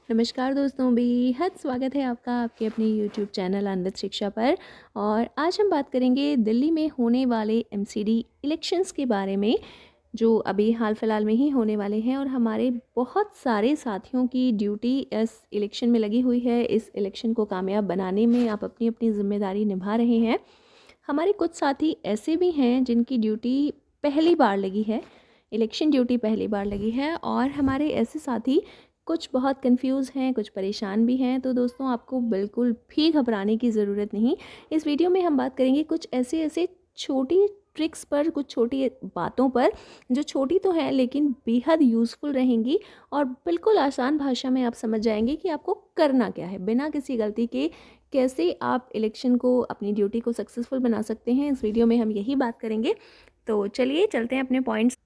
नमस्कार दोस्तों, बेहद स्वागत है आपका आपके अपने यूट्यूब चैनल अनवित शिक्षा पर। और आज हम बात करेंगे दिल्ली में होने वाले एमसीडी इलेक्शंस के बारे में, जो अभी हाल फिलहाल में ही होने वाले हैं। और हमारे बहुत सारे साथियों की ड्यूटी इस इलेक्शन में लगी हुई है। इस इलेक्शन को कामयाब बनाने में आप अपनी अपनी जिम्मेदारी निभा रहे हैं। हमारे कुछ साथी ऐसे भी हैं जिनकी ड्यूटी पहली बार लगी है, इलेक्शन ड्यूटी पहली बार लगी है। और हमारे ऐसे साथी कुछ बहुत कंफ्यूज हैं, कुछ परेशान भी हैं। तो दोस्तों, आपको बिल्कुल भी घबराने की ज़रूरत नहीं। इस वीडियो में हम बात करेंगे कुछ ऐसे ऐसे छोटी ट्रिक्स पर, कुछ छोटी बातों पर, जो छोटी तो हैं लेकिन बेहद यूज़फुल रहेंगी। और बिल्कुल आसान भाषा में आप समझ जाएंगे कि आपको करना क्या है। बिना किसी गलती के कैसे आप इलेक्शन को, अपनी ड्यूटी को सक्सेसफुल बना सकते हैं, इस वीडियो में हम यही बात करेंगे। तो चलिए चलते हैं अपने पॉइंट्स।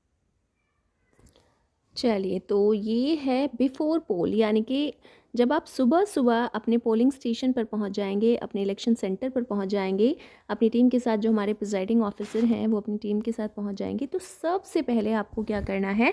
चलिए, तो ये है बिफोर पोल, यानी कि जब आप सुबह सुबह अपने पोलिंग स्टेशन पर पहुंच जाएंगे, अपने इलेक्शन सेंटर पर पहुंच जाएंगे अपनी टीम के साथ। जो हमारे प्रिजाइडिंग ऑफिसर हैं वो अपनी टीम के साथ पहुंच जाएंगे। तो सबसे पहले आपको क्या करना है,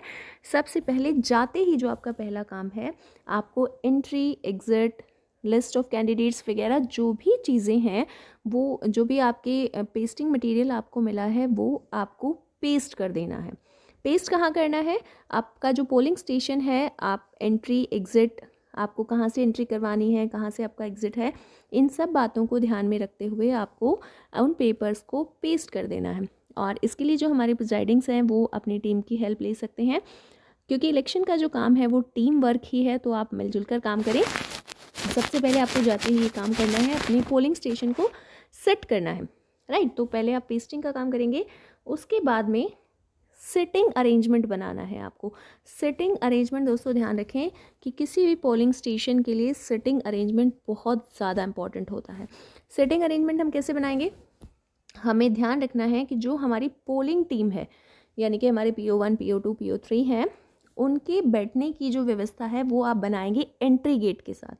सबसे पहले जाते ही जो आपका पहला काम है, आपको entry, exit, list of candidates वगैरह जो भी चीज़ें हैं, वो जो भी आपके पेस्टिंग मटेरियल आपको मिला है वो आपको पेस्ट कर देना है। पेस्ट कहाँ करना है? आपका जो पोलिंग स्टेशन है, आप एंट्री, एग्ज़िट, आपको कहाँ से एंट्री करवानी है, कहाँ से आपका एग्ज़िट है, इन सब बातों को ध्यान में रखते हुए आपको उन पेपर्स को पेस्ट कर देना है। और इसके लिए जो हमारे प्रिजाइडिंग्स हैं वो अपनी टीम की हेल्प ले सकते हैं, क्योंकि इलेक्शन का जो काम है वो टीम वर्क ही है। तो आप मिलजुल कर काम करें। सबसे पहले आपको जाते ही ये काम करना है, अपने पोलिंग स्टेशन को सेट करना है। राइट, तो पहले आप पेस्टिंग का काम करेंगे, उसके बाद में सिटिंग अरेंजमेंट बनाना है आपको। सिटिंग अरेंजमेंट दोस्तों, ध्यान रखें कि किसी भी पोलिंग स्टेशन के लिए सिटिंग अरेंजमेंट बहुत ज़्यादा इंपॉर्टेंट होता है। सिटिंग अरेंजमेंट हम कैसे बनाएंगे? हमें ध्यान रखना है कि जो हमारी पोलिंग टीम है, यानी कि हमारे PO1, PO2, PO3 हैं, उनके बैठने की जो व्यवस्था है वो आप बनाएंगे एंट्री गेट के साथ।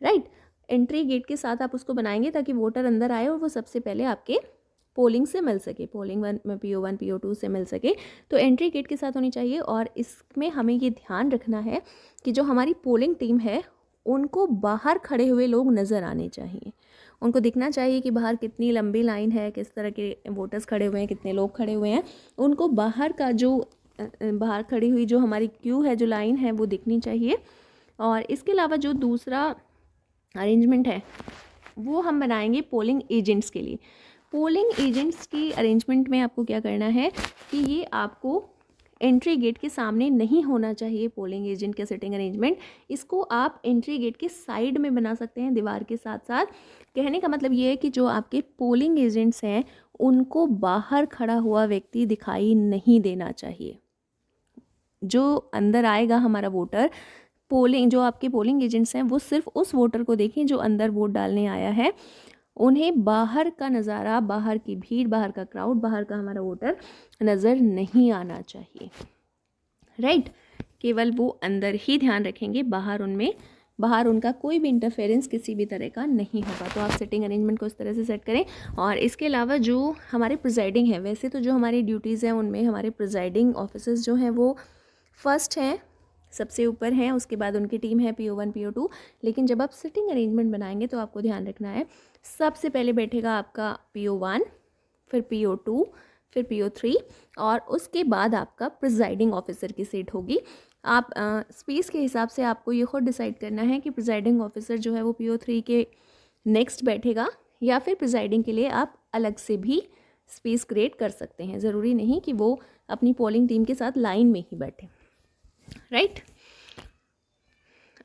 राइट, एंट्री गेट के साथ आप उसको बनाएंगे ताकि वोटर अंदर आए और वो सबसे पहले आपके पोलिंग से मिल सके, पोलिंग वन में PO1, PO2 से मिल सके। तो एंट्री गेट के साथ होनी चाहिए। और इसमें हमें ये ध्यान रखना है कि जो हमारी पोलिंग टीम है उनको बाहर खड़े हुए लोग नज़र आने चाहिए। उनको दिखना चाहिए कि बाहर कितनी लंबी लाइन है, किस तरह के वोटर्स खड़े हुए हैं, कितने लोग खड़े हुए हैं। उनको बाहर का जो बाहर खड़ी हुई जो हमारी क्यू है, जो लाइन है, वो दिखनी चाहिए। और इसके अलावा जो दूसरा अरेंजमेंट है वो हम बनाएंगे पोलिंग एजेंट्स के लिए। पोलिंग एजेंट्स की अरेंजमेंट में आपको क्या करना है कि ये आपको एंट्री गेट के सामने नहीं होना चाहिए। पोलिंग एजेंट का सिटिंग अरेंजमेंट, इसको आप एंट्री गेट के साइड में बना सकते हैं, दीवार के साथ साथ। कहने का मतलब ये है कि जो आपके पोलिंग एजेंट्स हैं उनको बाहर खड़ा हुआ व्यक्ति दिखाई नहीं देना चाहिए। जो अंदर आएगा हमारा वोटर, पोलिंग जो आपके पोलिंग एजेंट्स हैं वो सिर्फ उस वोटर को देखें जो अंदर वोट डालने आया है। उन्हें बाहर का नज़ारा, बाहर की भीड़, बाहर का क्राउड, बाहर का हमारा वोटर नज़र नहीं आना चाहिए। राइट, केवल वो अंदर ही ध्यान रखेंगे, बाहर उनका कोई भी इंटरफेरेंस किसी भी तरह का नहीं होगा। तो आप सेटिंग अरेंजमेंट को इस तरह से सेट करें। और इसके अलावा जो हमारे प्रिजाइडिंग है, वैसे तो जो हमारी ड्यूटीज़ हैं उनमें हमारे प्रिजाइडिंग ऑफिसर्स जो हैं वो फर्स्ट हैं, सबसे ऊपर हैं। उसके बाद उनकी टीम है PO1, PO2। लेकिन जब आप सिटिंग अरेंजमेंट बनाएंगे तो आपको ध्यान रखना है, सबसे पहले बैठेगा आपका PO1, फिर PO2, फिर PO3, और उसके बाद आपका प्रिजाइडिंग ऑफिसर की सीट होगी। आप स्पेस के हिसाब से आपको ये खुद डिसाइड करना है कि प्रिजाइडिंग ऑफिसर जो है वो PO3 के नेक्स्ट बैठेगा, या फिर प्रिजाइडिंग के लिए आप अलग से भी स्पेस क्रिएट कर सकते हैं। ज़रूरी नहीं कि वो अपनी पोलिंग टीम के साथ लाइन में ही बैठे। राइट,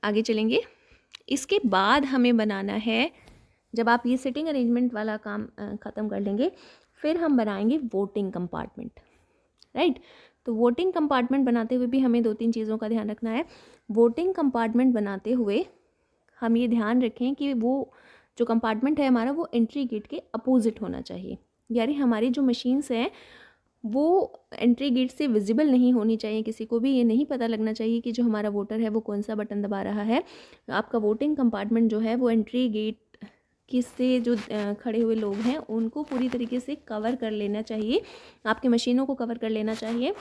आगे चलेंगे। इसके बाद हमें बनाना है, जब आप ये सिटिंग अरेंजमेंट वाला काम ख़त्म कर लेंगे, फिर हम बनाएंगे वोटिंग कंपार्टमेंट। राइट, तो वोटिंग कंपार्टमेंट बनाते हुए भी हमें 2-3 चीज़ों का ध्यान रखना है। वोटिंग कंपार्टमेंट बनाते हुए हम ये ध्यान रखें कि वो जो कंपार्टमेंट है हमारा वो एंट्री गेट के अपोजिट होना चाहिए। यानी हमारी जो मशीन्स हैं वो एंट्री गेट से विजिबल नहीं होनी चाहिए। किसी को भी ये नहीं पता लगना चाहिए कि जो हमारा वोटर है वो कौन सा बटन दबा रहा है। आपका वोटिंग कंपार्टमेंट जो है वो एंट्री गेट किससे जो खड़े हुए लोग हैं उनको पूरी तरीके से कवर कर लेना चाहिए, आपकी मशीनों को कवर कर लेना चाहिए।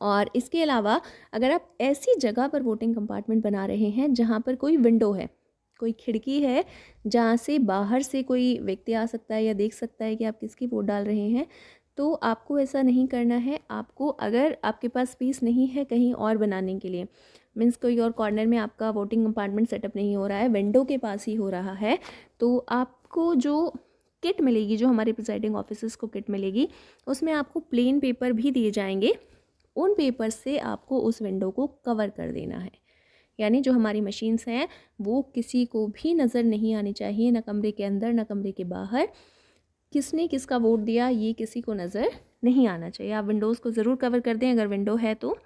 और इसके अलावा अगर आप ऐसी जगह पर वोटिंग कंपार्टमेंट बना रहे हैं जहाँ पर कोई विंडो है, कोई खिड़की है जहाँ से बाहर से कोई व्यक्ति आ सकता है या देख सकता है कि आप किसकी वोट डाल रहे हैं, तो आपको ऐसा नहीं करना है। आपको, अगर आपके पास स्पेस नहीं है कहीं और बनाने के लिए, मीन्स कोई और कॉर्नर में आपका वोटिंग कंपार्टमेंट सेटअप नहीं हो रहा है, विंडो के पास ही हो रहा है, तो आपको जो किट मिलेगी, जो हमारे प्रिसाइडिंग ऑफिसर्स को किट मिलेगी, उसमें आपको प्लेन पेपर भी दिए जाएंगे। उन पेपर से आपको उस विंडो को कवर कर देना है। यानी जो हमारी मशीन्स हैं वो किसी को भी नज़र नहीं आनी चाहिए, ना कमरे के अंदर ना कमरे के बाहर। किसने किसका वोट दिया ये किसी को नज़र नहीं आना चाहिए। आप विंडोज़ को ज़रूर कवर कर दें अगर विंडो है तो।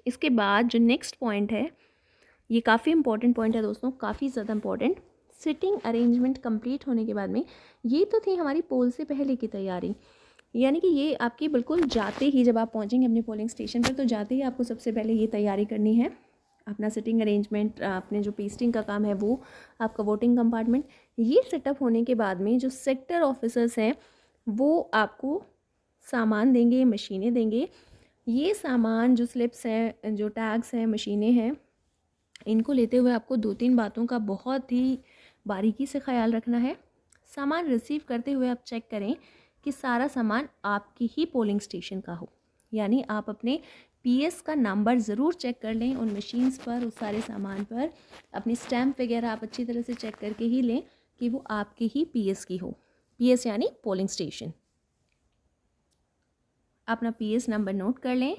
इसके बाद जो नेक्स्ट पॉइंट है, ये काफ़ी इंपॉर्टेंट पॉइंट है दोस्तों, काफ़ी ज़्यादा इंपॉर्टेंट। सिटिंग अरेंजमेंट कंप्लीट होने के बाद में, ये तो थी हमारी पोल से पहले की तैयारी, यानी कि ये आपकी बिल्कुल जाते ही, जब आप पहुंचेंगे अपने पोलिंग स्टेशन पर, तो जाते ही आपको सबसे पहले ये तैयारी करनी है, अपना सिटिंग अरेंजमेंट, अपने जो पेस्टिंग का काम है वो, आपका वोटिंग कंपार्टमेंट, ये सेटअप होने के बाद में जो सेक्टर ऑफिसर्स हैं वो आपको सामान देंगे, मशीनें देंगे। ये सामान, जो स्लिप्स हैं, जो टैग्स हैं, मशीनें हैं, इनको लेते हुए आपको 2-3 बातों का बहुत ही बारीकी से ख्याल रखना है। सामान रिसीव करते हुए आप चेक करें कि सारा सामान आपकी ही पोलिंग स्टेशन का हो, यानी आप अपने पीएस का नंबर ज़रूर चेक कर लें उन मशीन्स पर, उस सारे सामान पर। अपनी स्टैम्प वगैरह आप अच्छी तरह से चेक करके ही लें कि वो आपके ही पीएस की हो। पीएस यानी पोलिंग स्टेशन। अपना पीएस नंबर नोट कर लें।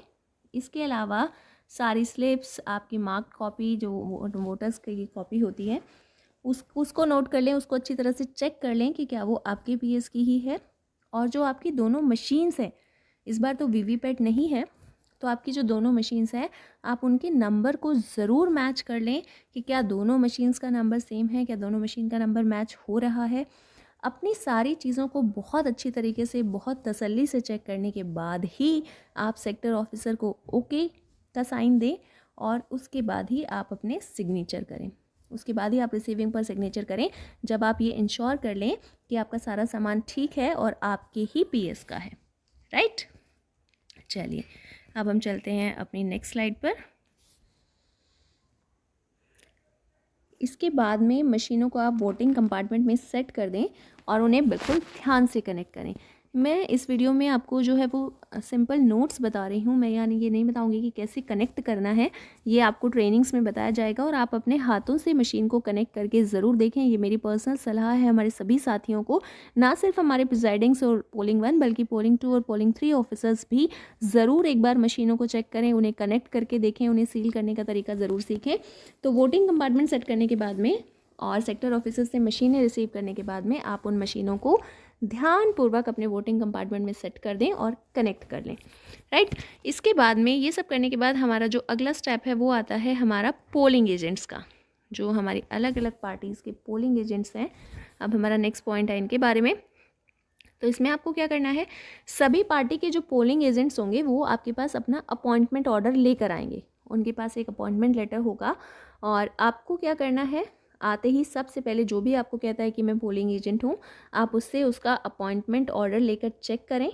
इसके अलावा सारी स्लिप्स, आपकी मार्क्ड कॉपी, जो वोटर्स की कॉपी होती है, उसको नोट कर लें, उसको अच्छी तरह से चेक कर लें कि क्या वो आपके पीएस की ही है। और जो आपकी दोनों मशीन्स हैं, इस बार तो वीवीपैट नहीं है, तो आपकी जो दोनों मशीन्स हैं आप उनके नंबर को ज़रूर मैच कर लें कि क्या दोनों मशीन्स का नंबर सेम है, क्या दोनों मशीन का नंबर मैच हो रहा है। अपनी सारी चीज़ों को बहुत अच्छी तरीके से, बहुत तसल्ली से चेक करने के बाद ही आप सेक्टर ऑफिसर को ओके का साइन दें, और उसके बाद ही आप अपने सिग्नेचर करें। उसके बाद ही आप रिसीविंग पर सिग्नेचर करें, जब आप ये इंश्योर कर लें कि आपका सारा सामान ठीक है और आपके ही पीएस का है। राइट, चलिए अब हम चलते हैं अपनी नेक्स्ट स्लाइड पर। इसके बाद में मशीनों को आप वोटिंग कंपार्टमेंट में सेट कर दें और उन्हें बिल्कुल ध्यान से कनेक्ट करें। मैं इस वीडियो में आपको जो है वो सिंपल नोट्स बता रही हूँ, मैं यानी ये नहीं बताऊँगी कि कैसे कनेक्ट करना है, ये आपको ट्रेनिंग्स में बताया जाएगा और आप अपने हाथों से मशीन को कनेक्ट करके ज़रूर देखें। ये मेरी पर्सनल सलाह है हमारे सभी साथियों को, ना सिर्फ हमारे प्रिजाइडिंग्स और पोलिंग 1 बल्कि पोलिंग 2 और पोलिंग 3 ऑफिसर्स भी ज़रूर एक बार मशीनों को चेक करें, उन्हें कनेक्ट करके देखें, उन्हें सील करने का तरीका ज़रूर सीखें। तो वोटिंग कंपार्टमेंट सेट करने के बाद में और सेक्टर ऑफिसर से मशीनें रिसीव करने के बाद में आप उन मशीनों को ध्यानपूर्वक अपने वोटिंग कंपार्टमेंट में सेट कर दें और कनेक्ट कर लें। राइट, इसके बाद में ये सब करने के बाद हमारा जो अगला स्टेप है वो आता है हमारा पोलिंग एजेंट्स का, जो हमारी अलग अलग पार्टीज़ के पोलिंग एजेंट्स हैं। अब हमारा नेक्स्ट पॉइंट है इनके बारे में। तो इसमें आपको क्या करना है, सभी पार्टी के जो पोलिंग एजेंट्स होंगे वो आपके पास अपना अपॉइंटमेंट ऑर्डर लेकर आएंगे। उनके पास एक अपॉइंटमेंट लेटर होगा और आपको क्या करना है, आते ही सबसे पहले जो भी आपको कहता है कि मैं पोलिंग एजेंट हूँ, आप उससे उसका अपॉइंटमेंट ऑर्डर लेकर चेक करें।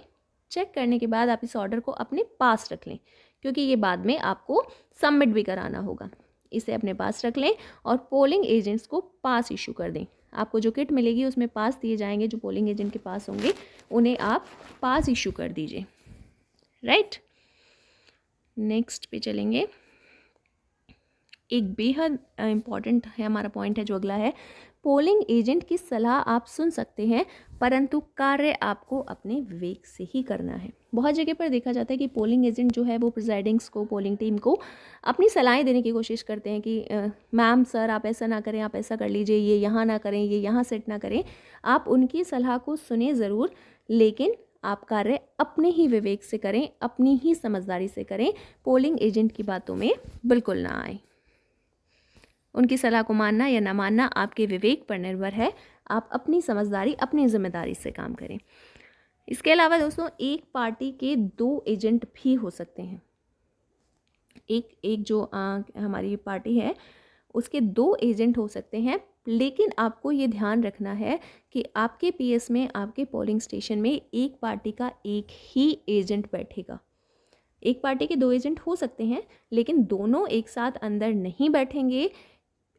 चेक करने के बाद आप इस ऑर्डर को अपने पास रख लें, क्योंकि ये बाद में आपको सबमिट भी कराना होगा। इसे अपने पास रख लें और पोलिंग एजेंट्स को पास इशू कर दें। आपको जो किट मिलेगी उसमें पास दिए जाएंगे, जो पोलिंग एजेंट के पास होंगे उन्हें आप पास इशू कर दीजिए। राइट, नेक्स्ट पे चलेंगे। एक बेहद इम्पॉर्टेंट है हमारा पॉइंट है जो अगला है, पोलिंग एजेंट की सलाह आप सुन सकते हैं परंतु कार्य आपको अपने विवेक से ही करना है। बहुत जगह पर देखा जाता है कि पोलिंग एजेंट जो है वो प्रिजाइडिंग्स को, पोलिंग टीम को अपनी सलाहें देने की कोशिश करते हैं कि मैम सर आप ऐसा ना करें, आप ऐसा कर लीजिए, ये यहाँ ना करें, ये यहाँ सेट ना करें। आप उनकी सलाह को सुने ज़रूर, लेकिन आप कार्य अपने ही विवेक से करें, अपनी ही समझदारी से करें। पोलिंग एजेंट की बातों में बिल्कुल ना आए। उनकी सलाह को मानना या ना मानना आपके विवेक पर निर्भर है। आप अपनी समझदारी, अपनी जिम्मेदारी से काम करें। इसके अलावा दोस्तों, एक पार्टी के 2 एजेंट भी हो सकते हैं। एक जो हमारी पार्टी है उसके 2 एजेंट हो सकते हैं। लेकिन आपको ये ध्यान रखना है कि आपके पीएस में, आपके पोलिंग स्टेशन में एक पार्टी का एक ही एजेंट बैठेगा। एक पार्टी के 2 एजेंट हो सकते हैं, लेकिन दोनों एक साथ अंदर नहीं बैठेंगे।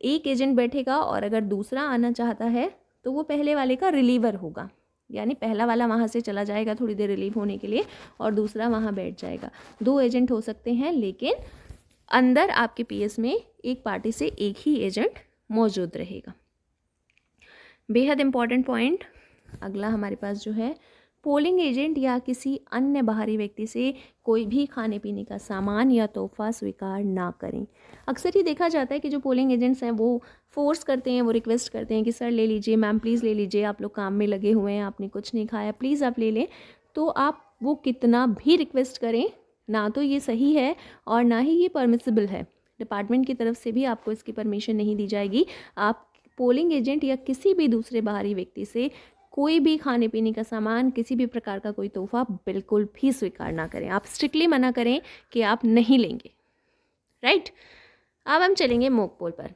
एक एजेंट बैठेगा और अगर दूसरा आना चाहता है तो वो पहले वाले का रिलीवर होगा, यानी पहला वाला वहाँ से चला जाएगा थोड़ी देर रिलीव होने के लिए और दूसरा वहाँ बैठ जाएगा। 2 एजेंट हो सकते हैं, लेकिन अंदर आपके पीएस में एक पार्टी से एक ही एजेंट मौजूद रहेगा। बेहद इम्पॉर्टेंट पॉइंट अगला हमारे पास जो है, पोलिंग एजेंट या किसी अन्य बाहरी व्यक्ति से कोई भी खाने पीने का सामान या तोहफा स्वीकार ना करें। अक्सर ही देखा जाता है कि जो पोलिंग एजेंट्स हैं वो फोर्स करते हैं, वो रिक्वेस्ट करते हैं कि सर ले लीजिए, मैम प्लीज़ ले लीजिए, आप लोग काम में लगे हुए हैं, आपने कुछ नहीं खाया, प्लीज़ आप ले लें। तो आप वो कितना भी रिक्वेस्ट करें, ना तो ये सही है और ना ही ये परमिसिबल है। डिपार्टमेंट की तरफ से भी आपको इसकी परमिशन नहीं दी जाएगी। आप पोलिंग एजेंट या किसी भी दूसरे बाहरी व्यक्ति से कोई भी खाने पीने का सामान, किसी भी प्रकार का कोई तोहफा बिल्कुल भी स्वीकार ना करें। आप स्ट्रिक्टली मना करें कि आप नहीं लेंगे, राइट। अब हम चलेंगे मॉक पोल पर।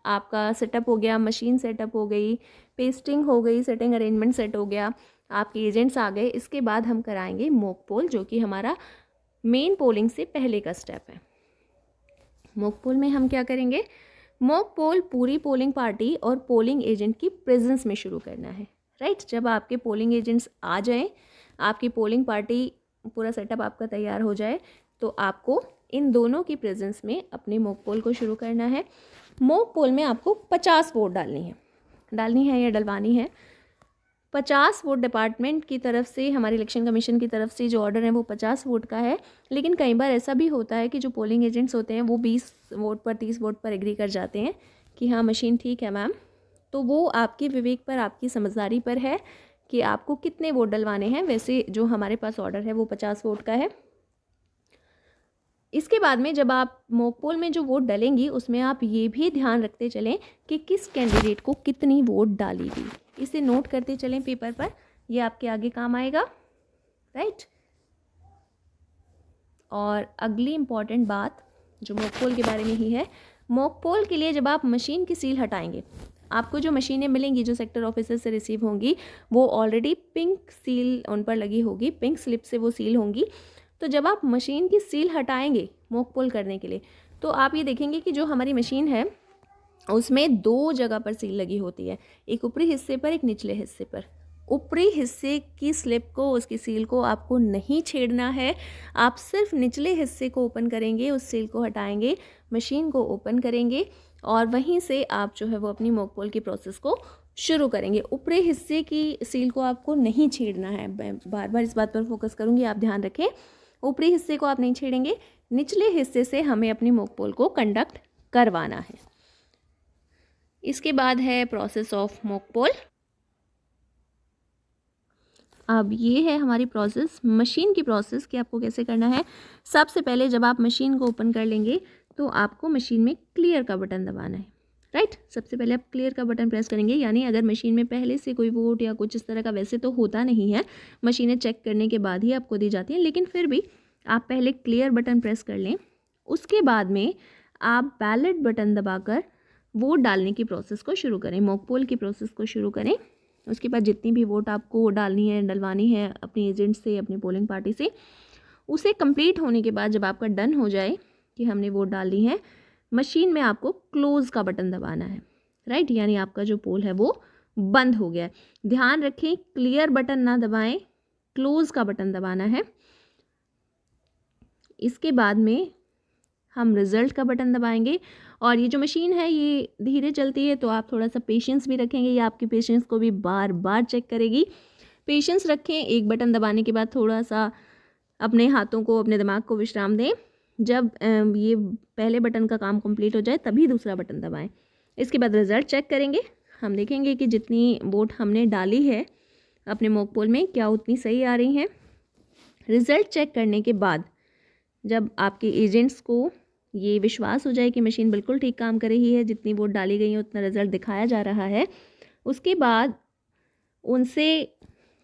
आपका सेटअप हो गया, मशीन सेटअप हो गई, पेस्टिंग हो गई, सेटिंग अरेंजमेंट सेट हो गया, आपके एजेंट्स आ गए। इसके बाद हम कराएंगे मॉक पोल, जो कि हमारा मेन पोलिंग से पहले का स्टेप है। मॉक पोल में हम क्या करेंगे, मॉक पोल पूरी पोलिंग पार्टी और पोलिंग एजेंट की प्रेजेंस में शुरू करना है, राइट। जब आपके पोलिंग एजेंट्स आ जाएं, आपकी पोलिंग पार्टी, पूरा सेटअप आपका तैयार हो जाए, तो आपको इन दोनों की प्रेजेंस में अपने मॉक पोल को शुरू करना है। मॉक पोल में आपको 50 वोट डालनी है या डलवानी है। 50 वोट डिपार्टमेंट की तरफ से, हमारे इलेक्शन कमीशन की तरफ से जो ऑर्डर है वो 50 वोट का है। लेकिन कई बार ऐसा भी होता है कि जो पोलिंग एजेंट्स होते हैं वो 20 वोट पर, 30 वोट पर एग्री कर जाते हैं कि हाँ मशीन ठीक है मैम। तो वो आपके विवेक पर, आपकी समझदारी पर है कि आपको कितने वोट डलवाने हैं। वैसे जो हमारे पास ऑर्डर है वो 50 वोट का है। इसके बाद में जब आप मॉक पोल में जो वोट डलेंगी, उसमें आप ये भी ध्यान रखते चलें कि किस कैंडिडेट को कितनी वोट डाली गई। इसे नोट करते चलें पेपर पर, ये आपके आगे काम आएगा, राइट। और अगली इम्पॉर्टेंट बात जो मॉक पोल के बारे में ही है, मॉक पोल के लिए जब आप मशीन की सील हटाएंगे, आपको जो मशीनें मिलेंगी जो सेक्टर ऑफिसर से रिसीव होंगी, वो ऑलरेडी पिंक सील उन पर लगी होगी, पिंक स्लिप से वो सील होंगी। तो जब आप मशीन की सील हटाएंगे मॉक पोल करने के लिए, तो आप ये देखेंगे कि जो हमारी मशीन है उसमें 2 जगह पर सील लगी होती है, एक ऊपरी हिस्से पर, एक निचले हिस्से पर। ऊपरी हिस्से की स्लिप को, उसकी सील को आपको नहीं छेड़ना है। आप सिर्फ निचले हिस्से को ओपन करेंगे, उस सील को हटाएंगे, मशीन को ओपन करेंगे और वहीं से आप जो है वो अपनी मॉक पोल की प्रोसेस को शुरू करेंगे। ऊपरी हिस्से की सील को आपको नहीं छेड़ना है। मैं बार बार इस बात पर फोकस करूँगी, आप ध्यान रखें। ऊपरी हिस्से को आप नहीं छेड़ेंगे, निचले हिस्से से हमें अपनी मॉक पोल को कंडक्ट करवाना है। इसके बाद है प्रोसेस ऑफ मॉक पोल। अब ये है हमारी प्रोसेस, मशीन की प्रोसेस कि आपको कैसे करना है। सबसे पहले जब आप मशीन को ओपन कर लेंगे तो आपको मशीन में क्लियर का बटन दबाना है, राइट। सबसे पहले आप क्लियर का बटन प्रेस करेंगे, यानी अगर मशीन में पहले से कोई वोट या कुछ इस तरह का, वैसे तो होता नहीं है, मशीनें चेक करने के बाद ही आपको दी जाती हैं, लेकिन फिर भी आप पहले क्लियर बटन प्रेस कर लें। उसके बाद में आप बैलेट बटन दबाकर वोट डालने की प्रोसेस को शुरू करें, मॉक पोल की प्रोसेस को शुरू करें। उसके बाद जितनी भी वोट आपको डालनी है, डलवानी है अपने एजेंट से, अपनी पोलिंग पार्टी से, उसे कंप्लीट होने के बाद जब आपका डन हो जाए कि हमने वोट डाल दी है, मशीन में आपको क्लोज़ का बटन दबाना है, राइट। यानी आपका जो पोल है वो बंद हो गया है। ध्यान रखें, क्लियर बटन ना दबाएं, क्लोज़ का बटन दबाना है। इसके बाद में हम रिज़ल्ट का बटन दबाएंगे। और ये जो मशीन है ये धीरे चलती है, तो आप थोड़ा सा पेशेंस भी रखेंगे, ये आपकी पेशेंस को भी बार बार चेक करेगी। पेशेंस रखें, एक बटन दबाने के बाद थोड़ा सा अपने हाथों को, अपने दिमाग को विश्राम दें। जब ये पहले बटन का काम कंप्लीट हो जाए तभी दूसरा बटन दबाएं। इसके बाद रिज़ल्ट चेक करेंगे, हम देखेंगे कि जितनी वोट हमने डाली है अपने मॉक पोल में क्या उतनी सही आ रही हैं। रिज़ल्ट चेक करने के बाद जब आपके एजेंट्स को ये विश्वास हो जाए कि मशीन बिल्कुल ठीक काम कर रही है, जितनी वोट डाली गई है उतना रिज़ल्ट दिखाया जा रहा है, उसके बाद उनसे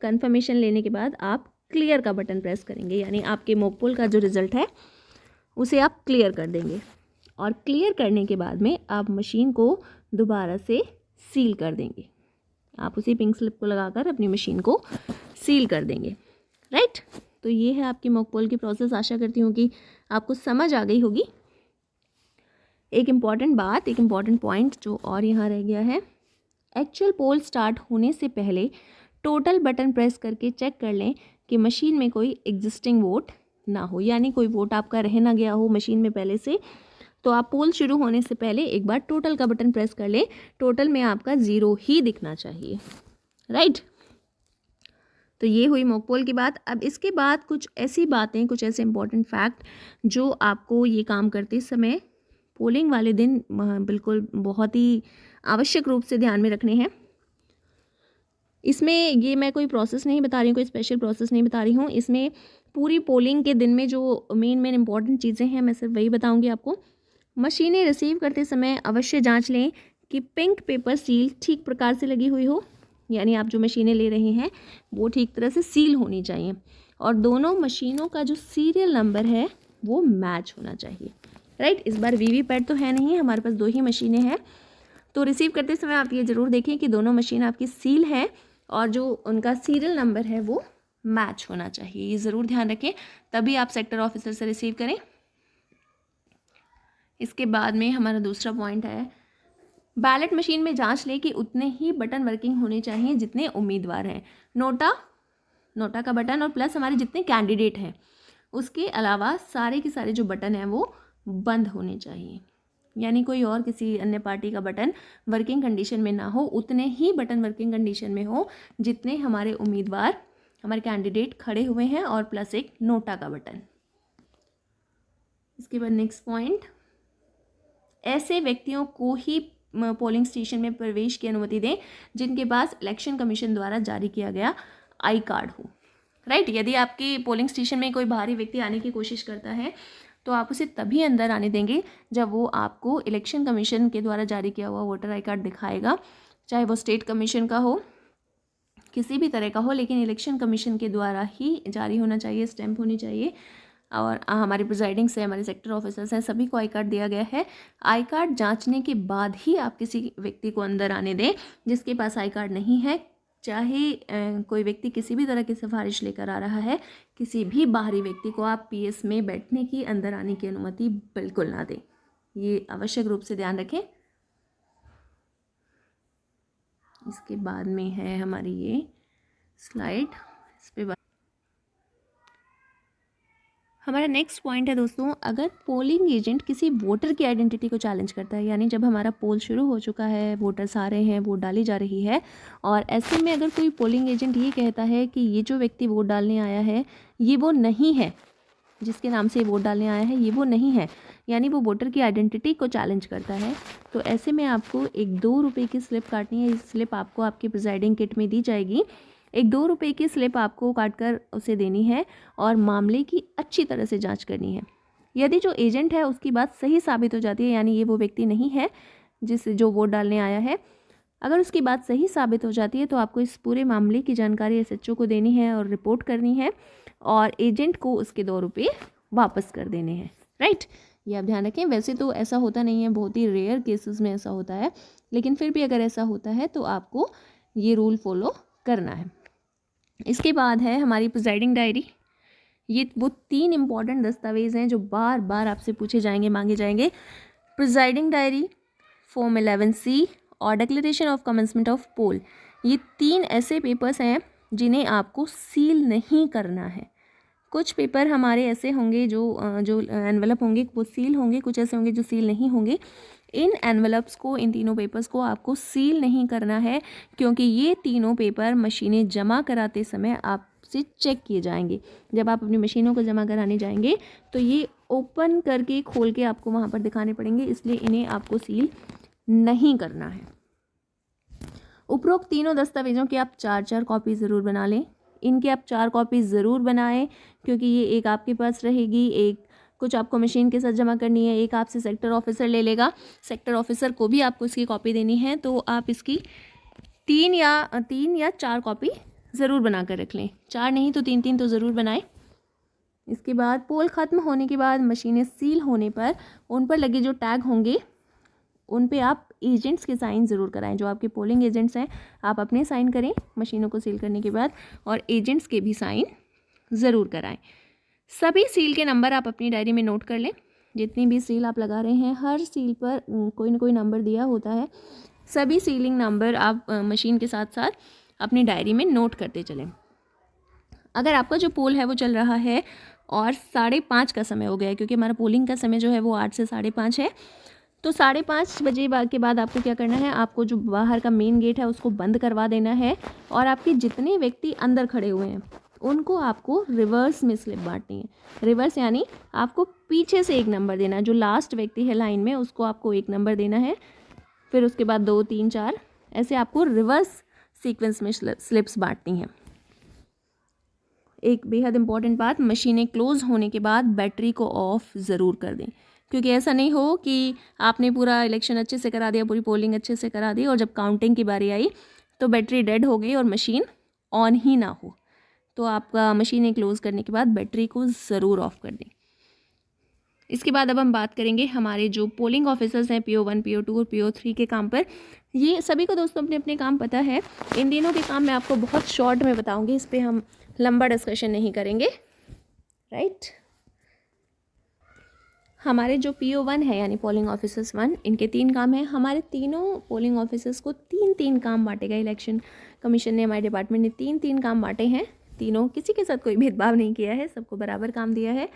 कंफर्मेशन लेने के बाद आप क्लियर का बटन प्रेस करेंगे, यानी आपके मॉक पोल का जो रिज़ल्ट है उसे आप क्लियर कर देंगे। और क्लियर करने के बाद में आप मशीन को दोबारा से सील कर देंगे। आप उसी पिंक स्लिप को लगाकर अपनी मशीन को सील कर देंगे, राइट। तो ये है आपकी मॉक पोल की प्रोसेस। आशा करती हूँ कि आपको समझ आ गई होगी। एक इम्पॉर्टेंट पॉइंट जो और यहाँ रह गया है, एक्चुअल पोल स्टार्ट होने से पहले टोटल बटन प्रेस करके चेक कर लें कि मशीन में कोई एग्जिस्टिंग वोट ना हो, यानी कोई वोट आपका रह ना गया हो मशीन में पहले से। तो आप पोल शुरू होने से पहले एक बार टोटल का बटन प्रेस कर लें। टोटल में आपका 0 ही दिखना चाहिए, राइट। तो ये हुई मॉक पोल की बात। अब इसके बाद कुछ ऐसी बातें, कुछ ऐसे इंपॉर्टेंट फैक्ट जो आपको ये काम करते समय पोलिंग वाले दिन बिल्कुल बहुत ही आवश्यक रूप से ध्यान में रखने हैं। इसमें ये मैं कोई प्रोसेस नहीं बता रही हूँ, कोई स्पेशल प्रोसेस नहीं बता रही हूँ। इसमें पूरी पोलिंग के दिन में जो मेन इंपॉर्टेंट चीज़ें हैं मैं सिर्फ वही बताऊँगी आपको। मशीनें रिसीव करते समय अवश्य जांच लें कि पिंक पेपर सील ठीक प्रकार से लगी हुई हो, यानी आप जो मशीनें ले रहे हैं वो ठीक तरह से सील होनी चाहिए, और दोनों मशीनों का जो सीरियल नंबर है वो मैच होना चाहिए, राइट। इस बार वीवीपैट तो है नहीं, हमारे पास 2 ही मशीनें हैं। तो रिसीव करते समय आप ये ज़रूर देखें कि दोनों मशीन आपकी सील है और जो उनका सीरियल नंबर है वो मैच होना चाहिए। ये ज़रूर ध्यान रखें, तभी आप सेक्टर ऑफिसर से रिसीव करें। इसके बाद में हमारा दूसरा पॉइंट है, बैलेट मशीन में जांच लें कि उतने ही बटन वर्किंग होने चाहिए जितने उम्मीदवार हैं। नोटा का बटन और प्लस हमारे जितने कैंडिडेट हैं, उसके अलावा सारे के सारे जो बटन हैं वो बंद होने चाहिए, यानी कोई और किसी अन्य पार्टी का बटन वर्किंग कंडीशन में ना हो। उतने ही बटन वर्किंग कंडीशन में हो जितने हमारे उम्मीदवार, हमारे कैंडिडेट खड़े हुए हैं, और प्लस एक नोटा का बटन। इसके बाद नेक्स्ट पॉइंट, ऐसे व्यक्तियों को ही पोलिंग स्टेशन में प्रवेश की अनुमति दें जिनके पास इलेक्शन कमीशन द्वारा जारी किया गया आई कार्ड हो, राइट। यदि आपके पोलिंग स्टेशन में कोई बाहरी व्यक्ति आने की कोशिश करता है तो आप उसे तभी अंदर आने देंगे जब वो आपको इलेक्शन कमीशन के द्वारा जारी किया हुआ वोटर आई कार्ड दिखाएगा, चाहे वो स्टेट कमीशन का हो, किसी भी तरह का हो, लेकिन इलेक्शन कमीशन के द्वारा ही जारी होना चाहिए, स्टैंप होनी चाहिए। और हमारे प्रिजाइडिंग से, हमारे सेक्टर ऑफिसर्स हैं, सभी को आई कार्ड दिया गया है। आई कार्ड जांचने के बाद ही आप किसी व्यक्ति को अंदर आने दें। जिसके पास आई कार्ड नहीं है, चाहे कोई व्यक्ति किसी भी तरह की सिफारिश लेकर आ रहा है, किसी भी बाहरी व्यक्ति को आप पीएस में बैठने की, अंदर आने की अनुमति बिल्कुल ना दें। ये आवश्यक रूप से ध्यान रखें। इसके बाद में है हमारी ये स्लाइड, इस पे हमारा नेक्स्ट पॉइंट है दोस्तों, अगर पोलिंग एजेंट किसी वोटर की आइडेंटिटी को चैलेंज करता है, यानी जब हमारा पोल शुरू हो चुका है, वोटर्स आ रहे हैं, वोट डाली जा रही है, और ऐसे में अगर कोई पोलिंग एजेंट ये कहता है कि ये जो व्यक्ति वोट डालने आया है ये वो नहीं है, जिसके नाम से वोट डालने आया है ये वो नहीं है, यानी वो वोटर की आइडेंटिटी को चैलेंज करता है, तो ऐसे में आपको एक 2 रुपये की स्लिप काटनी है। इस स्लिप आपको आपकी प्रिजाइडिंग किट में दी जाएगी। एक 2 रुपये की स्लिप आपको काटकर उसे देनी है और मामले की अच्छी तरह से जांच करनी है। यदि जो एजेंट है उसकी बात सही साबित हो जाती है, यानी ये वो व्यक्ति नहीं है जो वोट डालने आया है, अगर उसकी बात सही साबित हो जाती है तो आपको इस पूरे मामले की जानकारी एसएचओ को देनी है और रिपोर्ट करनी है, और एजेंट को उसके 2 रुपये वापस कर देने हैं, राइट। ये आप ध्यान रखें। वैसे तो ऐसा होता नहीं है, बहुत ही रेयर केसेस में ऐसा होता है, लेकिन फिर भी अगर ऐसा होता है तो आपको ये रूल फॉलो करना है। इसके बाद है हमारी प्रिजाइडिंग डायरी। ये वो 3 इम्पॉर्टेंट दस्तावेज़ हैं जो बार बार आपसे पूछे जाएंगे, मांगे जाएंगे। प्रिजाइडिंग डायरी, फॉर्म 11C और डिक्लेरेशन ऑफ कमेंसमेंट ऑफ पोल। ये 3 ऐसे पेपर्स हैं जिन्हें आपको सील नहीं करना है। कुछ पेपर हमारे ऐसे होंगे जो एनवेलप होंगे वो सील होंगे, कुछ ऐसे होंगे जो सील नहीं होंगे। इन एनवेलप्स को, इन तीनों पेपर्स को आपको सील नहीं करना है, क्योंकि ये तीनों पेपर मशीनें जमा कराते समय आपसे चेक किए जाएंगे। जब आप अपनी मशीनों को जमा कराने जाएंगे तो ये ओपन करके, खोल के आपको वहाँ पर दिखाने पड़ेंगे, इसलिए इन्हें आपको सील नहीं करना है। उपरोक्त तीनों दस्तावेज़ों की आप 4-4 कॉपी ज़रूर बना लें। इनके आप 4 कॉपी ज़रूर बनाएं, क्योंकि ये एक आपके पास रहेगी, एक कुछ आपको मशीन के साथ जमा करनी है, एक आपसे सेक्टर ऑफिसर ले लेगा, सेक्टर ऑफिसर को भी आपको इसकी कॉपी देनी है। तो आप इसकी 3 या 4 कॉपी ज़रूर बना कर रख लें। 4 नहीं तो 3-3 तो ज़रूर बनाएं। इसके बाद पोल ख़त्म होने के बाद मशीनें सील होने पर उन पर लगे जो टैग होंगे उन पे आप एजेंट्स के साइन ज़रूर कराएं। जो आपके पोलिंग एजेंट्स हैं आप अपने साइन करें मशीनों को सील करने के बाद, और एजेंट्स के भी साइन ज़रूर कराएं। सभी सील के नंबर आप अपनी डायरी में नोट कर लें। जितनी भी सील आप लगा रहे हैं हर सील पर कोई ना कोई नंबर दिया होता है। सभी सीलिंग नंबर आप मशीन के साथ साथ अपनी डायरी में नोट करते चलें। अगर आपका जो पोल है वो चल रहा है और 5:30 का समय हो गया है, क्योंकि हमारा पोलिंग का समय जो है वो 8 से 5:30 है, तो 5:30 बजे के बाद आपको क्या करना है, आपको जो बाहर का मेन गेट है उसको बंद करवा देना है, और आपके जितने व्यक्ति अंदर खड़े हुए हैं उनको आपको रिवर्स में स्लिप बांटनी है। रिवर्स यानी आपको पीछे से एक नंबर देना है। जो लास्ट व्यक्ति है लाइन में उसको आपको एक नंबर देना है, फिर उसके बाद 2, 3, 4 ऐसे आपको रिवर्स सीक्वेंस में स्लिप्स बांटनी है। एक बेहद इंपॉर्टेंट बात, मशीनें क्लोज होने के बाद बैटरी को ऑफ ज़रूर कर दें, क्योंकि ऐसा नहीं हो कि आपने पूरा इलेक्शन अच्छे से करा दिया, पूरी पोलिंग अच्छे से करा दी, और जब काउंटिंग की बारी आई तो बैटरी डेड हो गई और मशीन ऑन ही ना हो। तो आपका मशीनें क्लोज़ करने के बाद बैटरी को ज़रूर ऑफ़ कर दें। इसके बाद अब हम बात करेंगे हमारे जो पोलिंग ऑफिसर्स हैं PO1, PO2 और PO3 के काम पर। ये सभी को दोस्तों अपने अपने काम पता है। इन दिनों के काम मैं आपको बहुत शॉर्ट में बताऊंगी, इस पर हम लंबा डिस्कशन नहीं करेंगे, राइट। हमारे जो PO1 है यानी पोलिंग ऑफिसर्स 1, इनके 3 काम हैं। हमारे तीनों पोलिंग ऑफिसर्स को 3-3 काम बांटे गए। इलेक्शन कमीशन ने, हमारे डिपार्टमेंट ने 3-3 काम बांटे हैं। तीनों, किसी के साथ कोई भेदभाव नहीं किया है, सबको बराबर काम दिया है।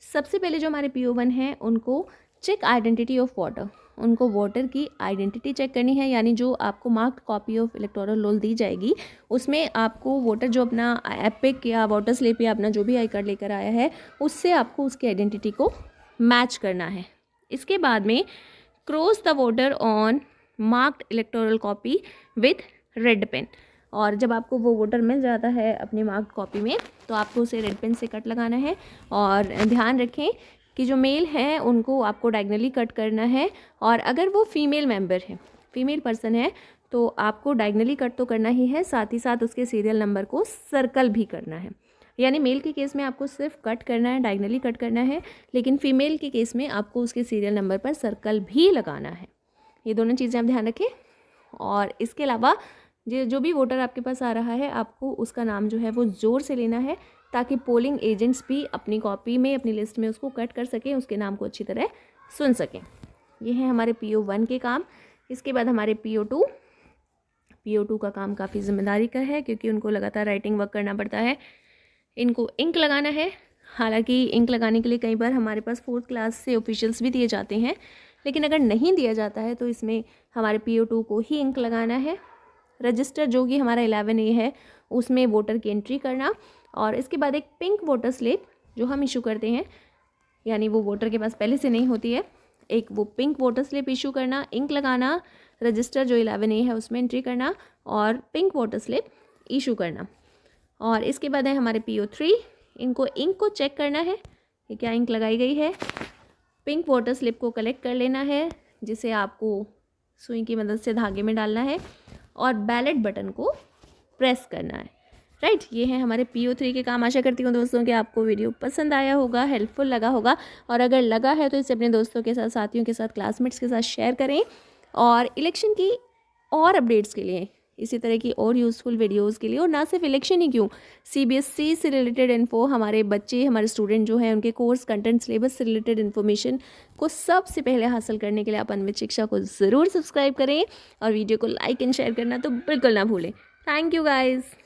सबसे पहले जो हमारे PO1 हैं उनको चेक आइडेंटिटी ऑफ वोटर, उनको वोटर की आइडेंटिटी चेक करनी है। यानी जो आपको marked copy of electoral roll दी जाएगी उसमें आपको वोटर जो अपना एपिक या वोटर स्लिप या अपना जो भी आई कार्ड लेकर आया है उससे आपको उसकी आइडेंटिटी को मैच करना है। इसके बाद में cross the voter on marked electoral copy with red pen, और जब आपको वो वोटर मिल जाता है अपनी मार्क्ड कॉपी में तो आपको उसे रेड पेन से कट लगाना है। और ध्यान रखें कि जो मेल है उनको आपको डायगनली कट करना है, और अगर वो फीमेल मेंबर है, फीमेल पर्सन है, तो आपको डायगनली कट तो करना ही है, साथ ही साथ उसके सीरियल नंबर को सर्कल भी करना है। यानी मेल के केस में आपको सिर्फ कट करना है, डायगनली कट करना है, लेकिन फीमेल के केस में आपको उसके सीरियल नंबर पर सर्कल भी लगाना है। ये दोनों चीज़ें आप ध्यान रखें। और इसके अलावा जो भी वोटर आपके पास आ रहा है आपको उसका नाम जो है वो ज़ोर से लेना है, ताकि पोलिंग एजेंट्स भी अपनी कॉपी में, अपनी लिस्ट में उसको कट कर सकें, उसके नाम को अच्छी तरह सुन सकें। ये है हमारे PO1 के काम। इसके बाद हमारे PO2 का काम काफ़ी जिम्मेदारी का है, क्योंकि उनको लगातार राइटिंग वर्क करना पड़ता है। इनको इंक लगाना है। हालांकि इंक लगाने के लिए कई बार हमारे पास 4th क्लास से ऑफिशियल्स भी दिए जाते हैं, लेकिन अगर नहीं दिया जाता है तो इसमें हमारे PO2 को ही इंक लगाना है। रजिस्टर जो कि हमारा 11A है उसमें वोटर की एंट्री करना, और इसके बाद एक पिंक वोटर स्लिप जो हम इशू करते हैं, यानी वो वोटर के पास पहले से नहीं होती है, एक वो पिंक वोटर स्लिप इशू करना, इंक लगाना, रजिस्टर जो 11A है उसमें एंट्री करना और पिंक वोटर स्लिप इशू करना। और इसके बाद है हमारे PO3, इनको इंक को चेक करना है कि क्या इंक लगाई गई है। पिंक वोटर स्लिप को कलेक्ट कर लेना है, जिसे आपको सुई की मदद से धागे में डालना है, और बैलेट बटन को प्रेस करना है, राइट। ये है हमारे PO3 के काम। आशा करती हूँ दोस्तों कि आपको वीडियो पसंद आया होगा, हेल्पफुल लगा होगा, और अगर लगा है तो इसे अपने दोस्तों के साथ, साथियों के साथ, क्लासमेट्स के साथ शेयर करें। और इलेक्शन की और अपडेट्स के लिए, इसी तरह की और यूज़फुल वीडियोस के लिए, और ना सिर्फ इलेक्शन ही क्यों, CBSE से रिलेटेड इन्फो, हमारे बच्चे, हमारे स्टूडेंट जो हैं उनके कोर्स कंटेंट, सिलेबस से रिलेटेड इन्फॉर्मेशन को सबसे पहले हासिल करने के लिए आप अन्वित शिक्षा को ज़रूर सब्सक्राइब करें, और वीडियो को लाइक एंड शेयर करना तो बिल्कुल ना भूलें। Thank you guys.